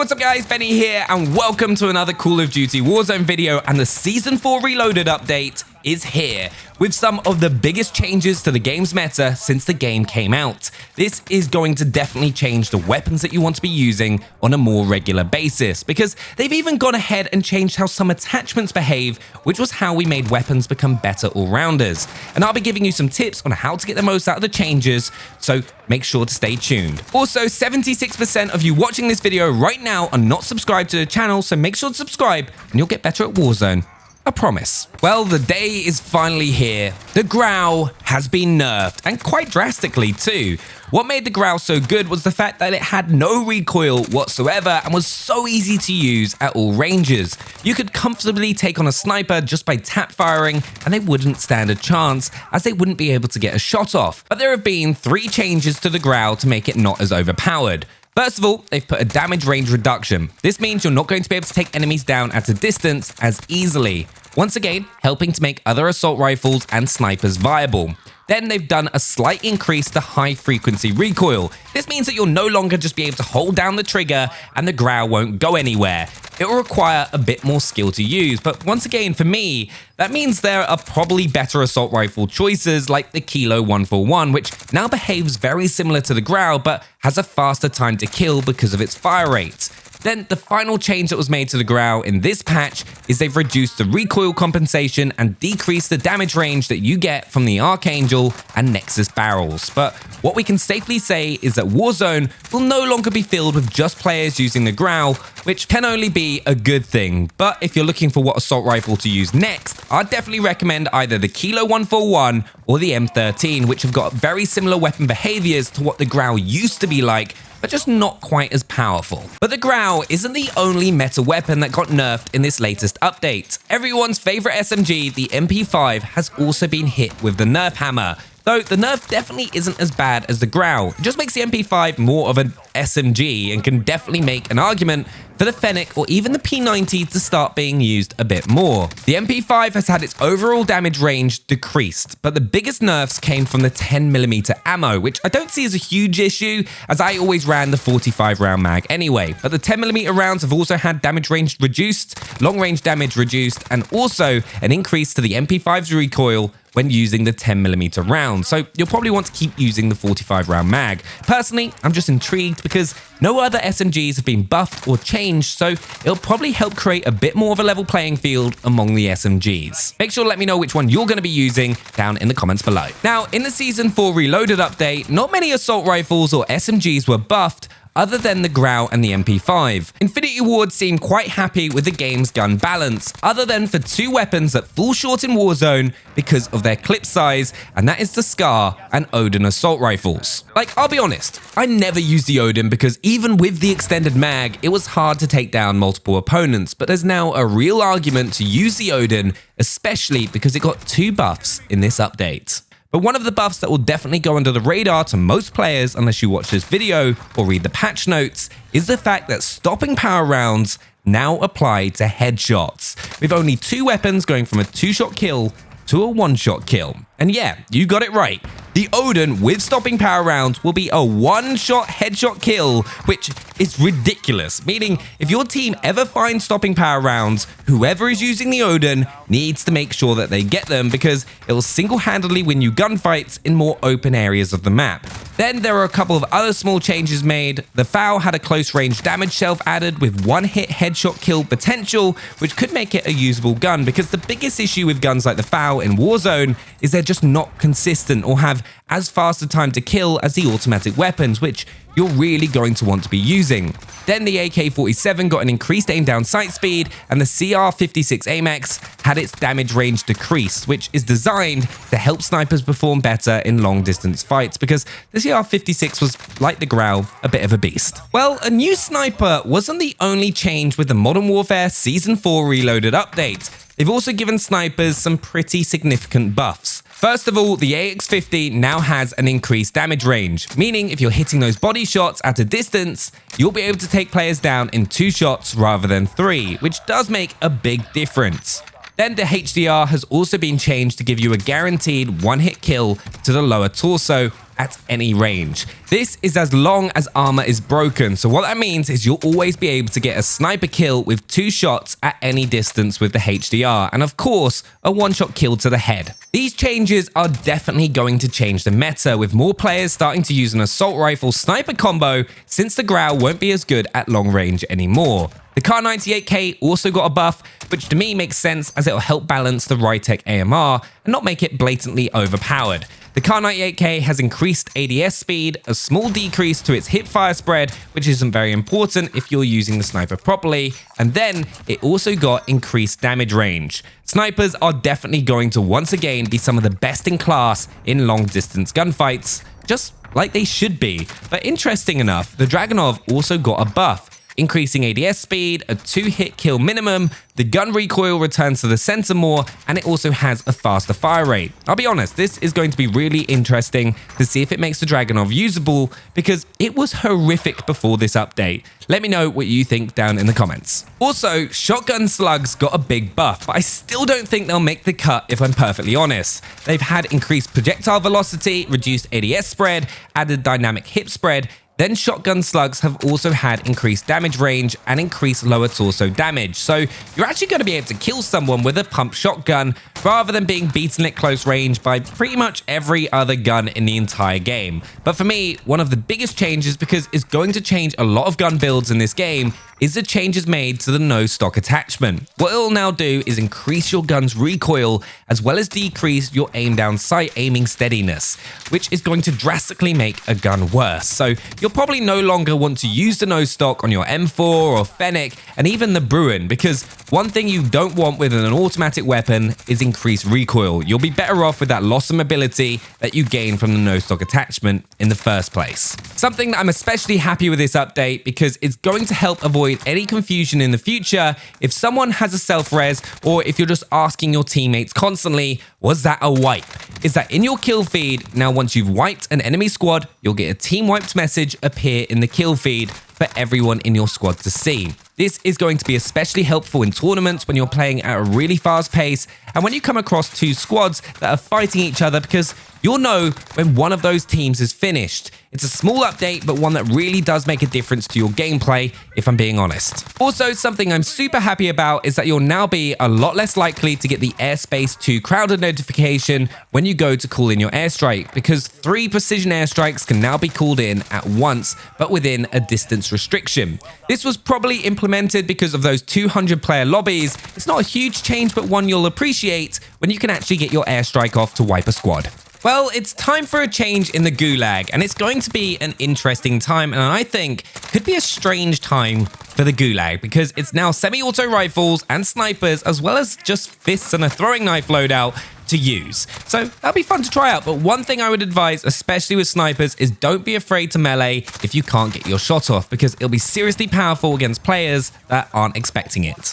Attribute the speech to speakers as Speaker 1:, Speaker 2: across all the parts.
Speaker 1: what's up guys, Benny here, and welcome to another Call of Duty Warzone video, and the Season 4 Reloaded update is here, with some of the biggest changes to the game's meta since the game came out. This is going to definitely change the weapons that you want to be using on a more regular basis, because they've even gone ahead and changed how some attachments behave, which was how we made weapons become better all-rounders. And I'll be giving you some tips on how to get the most out of the changes, so make sure to stay tuned. Also, 76% of you watching this video right now are not subscribed to the channel, so make sure to subscribe and you'll get better at Warzone. I promise. Well, the day is finally here. The Grau has been nerfed, and quite drastically too. What made the Grau so good was the fact that it had no recoil whatsoever and was so easy to use at all ranges. You could comfortably take on a sniper just by tap firing and they wouldn't stand a chance, as they wouldn't be able to get a shot off. But there have been 3 changes to the Grau to make it not as overpowered. First of all, they've put a damage range reduction. This means you're not going to be able to take enemies down at a distance as easily. Once again, helping to make other assault rifles and snipers viable. Then they've done a slight increase to high frequency recoil. This means that you'll no longer just be able to hold down the trigger and the Grau won't go anywhere. It will require a bit more skill to use, but once again, for me, that means there are probably better assault rifle choices like the Kilo 141, which now behaves very similar to the Grau, but has a faster time to kill because of its fire rate. Then the final change that was made to the Grau in this patch is they've reduced the recoil compensation and decreased the damage range that you get from the Archangel and Nexus barrels. But what we can safely say is that Warzone will no longer be filled with just players using the Grau, which can only be a good thing. But if you're looking for what assault rifle to use next, I'd definitely recommend either the Kilo 141 or the M13, which have got very similar weapon behaviors to what the Grau used to be like, but just not quite as powerful. But the Grau isn't the only meta weapon that got nerfed in this latest update. Everyone's favorite SMG, the Mp5, has also been hit with the nerf hammer. Though the nerf definitely isn't as bad as the Grau. It just makes the Mp5 more of an SMG and can definitely make an argument for the Fennec or even the P90 to start being used a bit more. The Mp5 has had its overall damage range decreased, but the biggest nerfs came from the 10mm ammo, which I don't see as a huge issue, as I always ran the 45 round mag anyway. But the 10mm rounds have also had damage range reduced, long range damage reduced, and also an increase to the Mp5's recoil when using the 10mm round, so you'll probably want to keep using the 45 round mag. Personally, I'm just intrigued because no other SMGs have been buffed or changed, so it'll probably help create a bit more of a level playing field among the SMGs. Make sure to let me know which one you're going to be using down in the comments below. Now, in the Season 4 Reloaded update, not many assault rifles or SMGs were buffed, other than the Grau and the Mp5. Infinity Ward seemed quite happy with the game's gun balance, other than for 2 weapons that fall short in Warzone because of their clip size, and that is the Scar and Odin assault rifles. Like, I'll be honest, I never used the Odin because even with the extended mag, it was hard to take down multiple opponents, but there's now a real argument to use the Odin, especially because it got 2 buffs in this update. But one of the buffs that will definitely go under the radar to most players unless you watch this video or read the patch notes is the fact that stopping power rounds now apply to headshots, with only 2 weapons going from a 2-shot kill to a 1-shot kill. And yeah, you got it right. The Odin with stopping power rounds will be a 1-shot headshot kill, which is ridiculous, meaning if your team ever finds stopping power rounds, whoever is using the Odin needs to make sure that they get them, because it will single-handedly win you gunfights in more open areas of the map. Then there are a couple of other small changes made. The FAL had a close range damage shelf added with 1-hit headshot kill potential, which could make it a usable gun, because the biggest issue with guns like the FAL in Warzone is they're just not consistent or have as fast a time to kill as the automatic weapons, which you're really going to want to be using. Then the AK-47 got an increased aim down sight speed, and the CR-56 AMX had its damage range decreased, which is designed to help snipers perform better in long distance fights, because the CR-56 was, like the Grau, a bit of a beast. Well, a new sniper wasn't the only change with the Modern Warfare Season 4 Reloaded update. They've also given snipers some pretty significant buffs. First of all, the AX-50 now has an increased damage range, meaning if you're hitting those body shots at a distance, you'll be able to take players down in 2 shots rather than 3, which does make a big difference. Then the HDR has also been changed to give you a guaranteed one-hit kill to the lower torso at any range. This is as long as armor is broken, so what that means is you'll always be able to get a sniper kill with 2 shots at any distance with the HDR, and of course, a one-shot kill to the head. These changes are definitely going to change the meta, with more players starting to use an assault rifle sniper combo since the Grau won't be as good at long range anymore. The Kar 98K also got a buff, which to me makes sense as it will help balance the Rytec AMR and not make it blatantly overpowered. The Kar 98K has increased ADS speed, a small decrease to its hip fire spread, which isn't very important if you're using the sniper properly, and then it also got increased damage range. Snipers are definitely going to once again be some of the best in class in long distance gunfights, just like they should be. But interesting enough, the Dragunov also got a buff, increasing ADS speed, a 2-hit kill minimum, the gun recoil returns to the center more, and it also has a faster fire rate. I'll be honest, this is going to be really interesting to see if it makes the Dragunov usable, because it was horrific before this update. Let me know what you think down in the comments. Also, shotgun slugs got a big buff, but I still don't think they'll make the cut if I'm perfectly honest. They've had increased projectile velocity, reduced ADS spread, added dynamic hip spread. Then shotgun slugs have also had increased damage range and increased lower torso damage. So you're actually going to be able to kill someone with a pump shotgun rather than being beaten at close range by pretty much every other gun in the entire game. But for me, one of the biggest changes, because it's going to change a lot of gun builds in this game, is the changes made to the no stock attachment. What it'll now do is increase your gun's recoil as well as decrease your aim down sight aiming steadiness, which is going to drastically make a gun worse. So you'll probably no longer want to use the no stock on your M4 or Fennec and even the Bruin, because one thing you don't want with an automatic weapon is increased recoil. You'll be better off with that loss of mobility that you gain from the no stock attachment in the first place. Something that I'm especially happy with this update, because it's going to help avoid any confusion in the future if someone has a self-res, or if you're just asking your teammates constantly, was that a wipe? Is that in your kill feed? Now once you've wiped an enemy squad, you'll get a team wiped message appear in the kill feed for everyone in your squad to see. This is going to be especially helpful in tournaments when you're playing at a really fast pace and when you come across 2 squads that are fighting each other, because you'll know when one of those teams is finished. It's a small update, but one that really does make a difference to your gameplay, if I'm being honest. Also, something I'm super happy about is that you'll now be a lot less likely to get the airspace too crowded notification when you go to call in your airstrike, because 3 precision airstrikes can now be called in at once, but within a distance restriction. This was probably implemented because of those 200-player lobbies. It's not a huge change, but one you'll appreciate when you can actually get your airstrike off to wipe a squad. Well, it's time for a change in the Gulag, and it's going to be an interesting time, and I think could be a strange time for the Gulag, because it's now semi-auto rifles and snipers, as well as just fists and a throwing knife loadout to use. So that'll be fun to try out, but one thing I would advise, especially with snipers, is don't be afraid to melee if you can't get your shot off, because it'll be seriously powerful against players that aren't expecting it.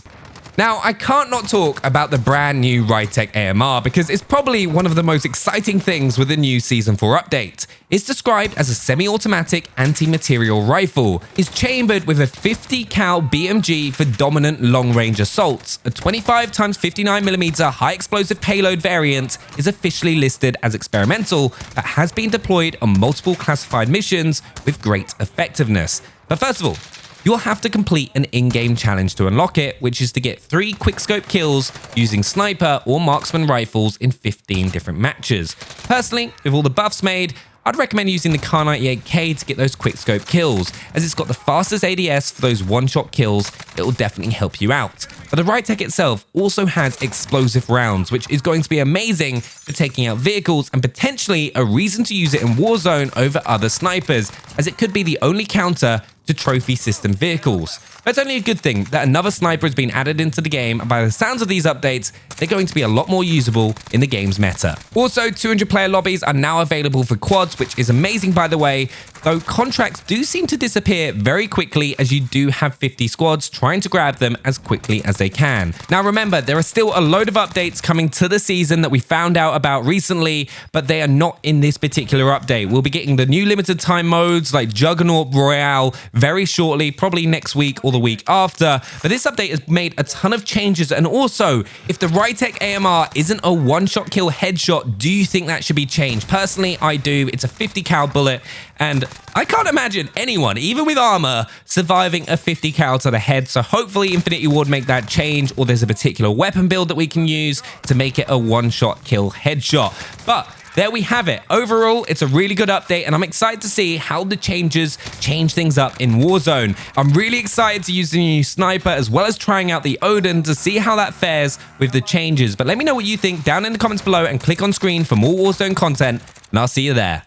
Speaker 1: Now, I can't not talk about the brand new Rytec AMR, because it's probably one of the most exciting things with the new Season 4 update. It's described as a semi-automatic anti-material rifle. It's chambered with a 50 cal BMG for dominant long-range assaults. A 25x59mm high explosive payload variant is officially listed as experimental, but has been deployed on multiple classified missions with great effectiveness. But first of all, you'll have to complete an in-game challenge to unlock it, which is to get 3 quickscope kills using sniper or marksman rifles in 15 different matches. Personally, with all the buffs made, I'd recommend using the Kar 98K to get those quickscope kills, as it's got the fastest ADS for those one-shot kills. It will definitely help you out. But the Rytec itself also has explosive rounds, which is going to be amazing for taking out vehicles and potentially a reason to use it in Warzone over other snipers, as it could be the only counter to trophy system vehicles. But it's only a good thing that another sniper has been added into the game, and by the sounds of these updates, they're going to be a lot more usable in the game's meta. Also, 200-player lobbies are now available for quads, which is amazing by the way, though contracts do seem to disappear very quickly as you do have 50 squads trying to grab them as quickly as they can. Now remember, there are still a load of updates coming to the season that we found out about recently, but they are not in this particular update. We'll be getting the new limited time modes like Juggernaut Royale very shortly, probably next week or the week after. But this update has made a ton of changes, and also, if the Rytec AMR isn't a one-shot kill headshot, do you think that should be changed? Personally, I do. It's a 50 cal bullet, and I can't imagine anyone, even with armor, surviving a 50 cal to the head. So hopefully Infinity Ward make that change, or there's a particular weapon build that we can use to make it a one-shot kill headshot. But there we have it. Overall, it's a really good update, and I'm excited to see how the changes change things up in Warzone. I'm really excited to use the new sniper as well as trying out the Odin to see how that fares with the changes. But let me know what you think down in the comments below, and click on screen for more Warzone content, and I'll see you there.